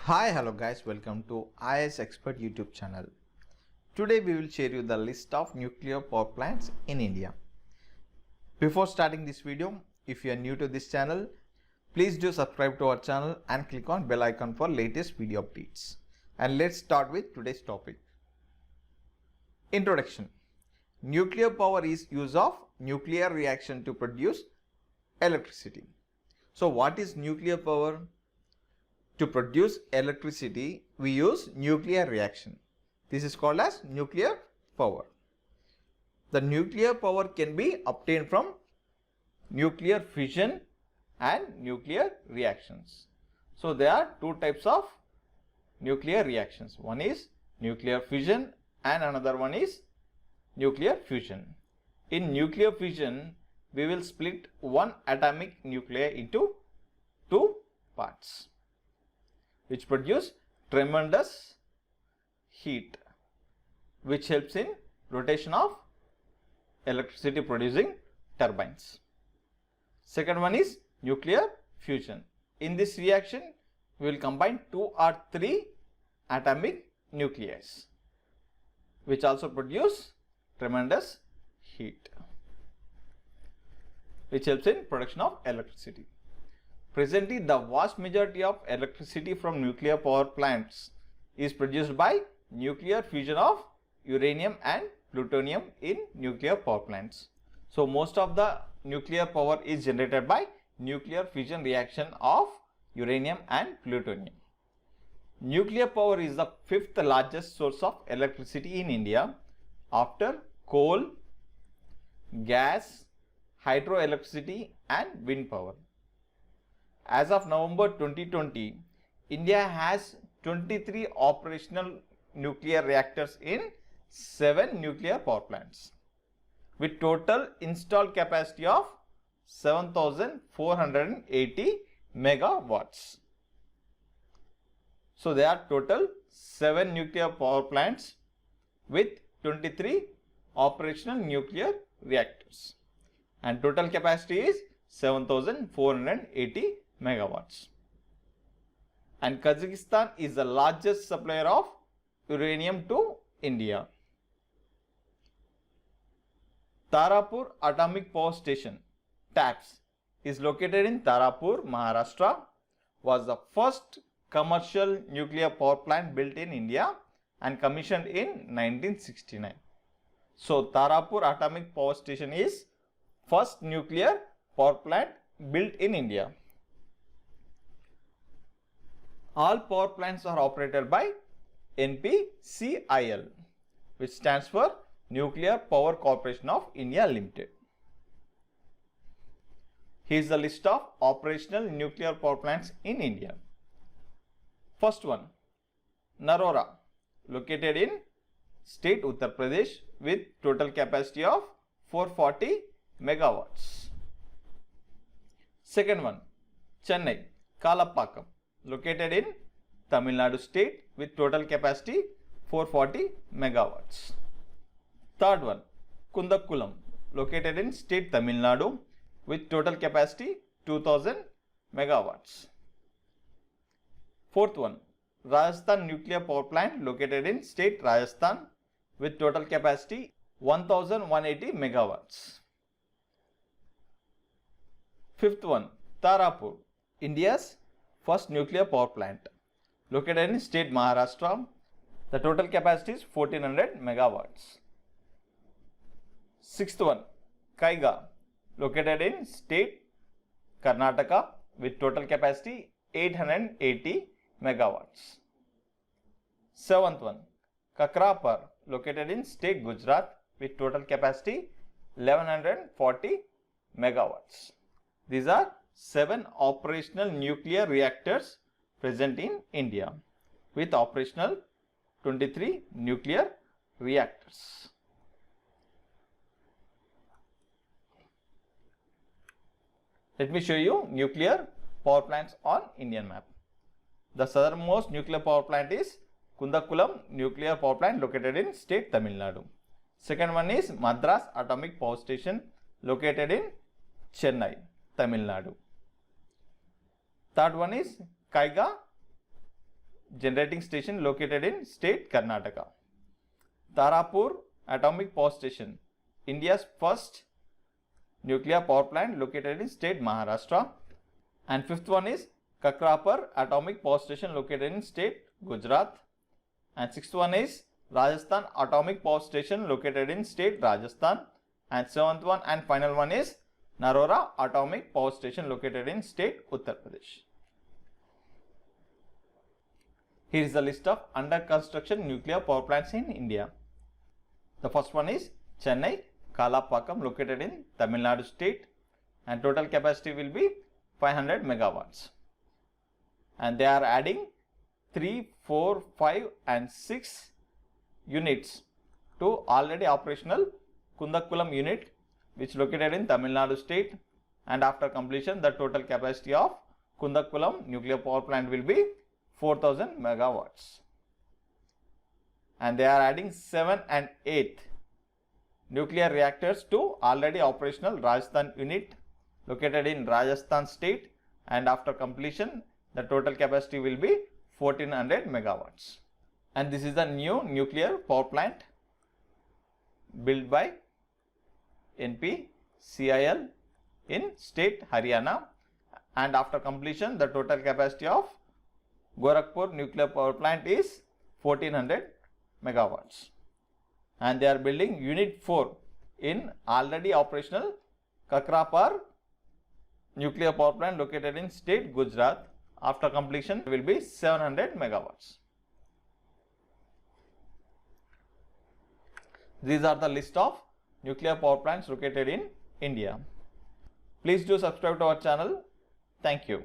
Hi, hello guys, welcome to IS Expert YouTube channel. Today we will share you the list of nuclear power plants in India. Before starting this video, if you are new to this channel, please do subscribe to our channel and click on bell icon for latest video updates. And let's start with today's topic. Introduction. Nuclear power is use of nuclear reaction to produce electricity. So what is nuclear power? To produce electricity, we use nuclear reaction. This is called as nuclear power. The nuclear power can be obtained from nuclear fission and nuclear reactions. So there are two types of nuclear reactions. One is nuclear fission and another one is nuclear fusion. In nuclear fission, we will split one atomic nuclei into two parts, which produce tremendous heat, which helps in rotation of electricity producing turbines. Second one is nuclear fusion. In this reaction, we will combine 2 or 3 atomic nuclei, which also produce tremendous heat, which helps in production of electricity. Presently, the vast majority of electricity from nuclear power plants is produced by nuclear fusion of uranium and plutonium in nuclear power plants. So, most of the nuclear power is generated by nuclear fusion reaction of uranium and plutonium. Nuclear power is the 5th largest source of electricity in India after coal, gas, hydroelectricity and wind power. As of November 2020, India has 23 operational nuclear reactors in 7 nuclear power plants with total installed capacity of 7,480 megawatts. So there are total 7 nuclear power plants with 23 operational nuclear reactors, and total capacity is 7,480 megawatts. And Kazakhstan is the largest supplier of uranium to India. Tarapur Atomic Power Station, TAPS, is located in Tarapur, Maharashtra, was the first commercial nuclear power plant built in India and commissioned in 1969. So Tarapur Atomic Power Station is first nuclear power plant built in India. All power plants are operated by NPCIL, which stands for Nuclear Power Corporation of India Limited. Here is the list of operational nuclear power plants in India. First one, Narora, located in state Uttar Pradesh with total capacity of 440 megawatts. Second one, Chennai, Kalapakkam, located in Tamil Nadu state with total capacity 440 megawatts. Third one, Kundakulam, located in state Tamil Nadu with total capacity 2000 megawatts. Fourth one, Rajasthan Nuclear Power Plant, located in state Rajasthan with total capacity 1180 megawatts. Fifth one, Tarapur, India's first nuclear power plant, located in state Maharashtra. The total capacity is 1400 megawatts. Sixth one, Kaiga, located in state Karnataka with total capacity 880 megawatts. Seventh one, Kakrapar, located in state Gujarat with total capacity 1140 megawatts. These are 7 operational nuclear reactors present in India with operational 23 nuclear reactors. Let me show you nuclear power plants on Indian map. The southernmost nuclear power plant is Kundakulam Nuclear Power Plant, located in state Tamil Nadu. Second one is Madras Atomic Power Station, located in Chennai, Tamil Nadu. Third one is Kaiga generating station located in state Karnataka. Tarapur Atomic Power Station, India's first nuclear power plant located in state Maharashtra. And fifth one is Kakrapar Atomic Power Station located in state Gujarat. And sixth one is Rajasthan Atomic Power Station located in state Rajasthan. And seventh one and final one is Narora Atomic Power Station located in state Uttar Pradesh. Here is the list of under construction nuclear power plants in India. The first one is Chennai Kalapakkam located in Tamil Nadu state, and total capacity will be 500 megawatts. And they are adding 3, 4, 5 and 6 units to already operational Kundakkulam unit, which located in Tamil Nadu state, and after completion the total capacity of Kundakkulam nuclear power plant will be 4000 megawatts. And they are adding 7 and 8 nuclear reactors to already operational Rajasthan unit located in Rajasthan state, and after completion the total capacity will be 1400 megawatts. And this is the new nuclear power plant built by NPCIL in state Haryana, and after completion the total capacity of Gorakhpur nuclear power plant is 1400 megawatts. And they are building unit 4 in already operational Kakrapar nuclear power plant located in state Gujarat. After completion will be 700 megawatts. These are the list of nuclear power plants located in India. Please do subscribe to our channel. Thank you.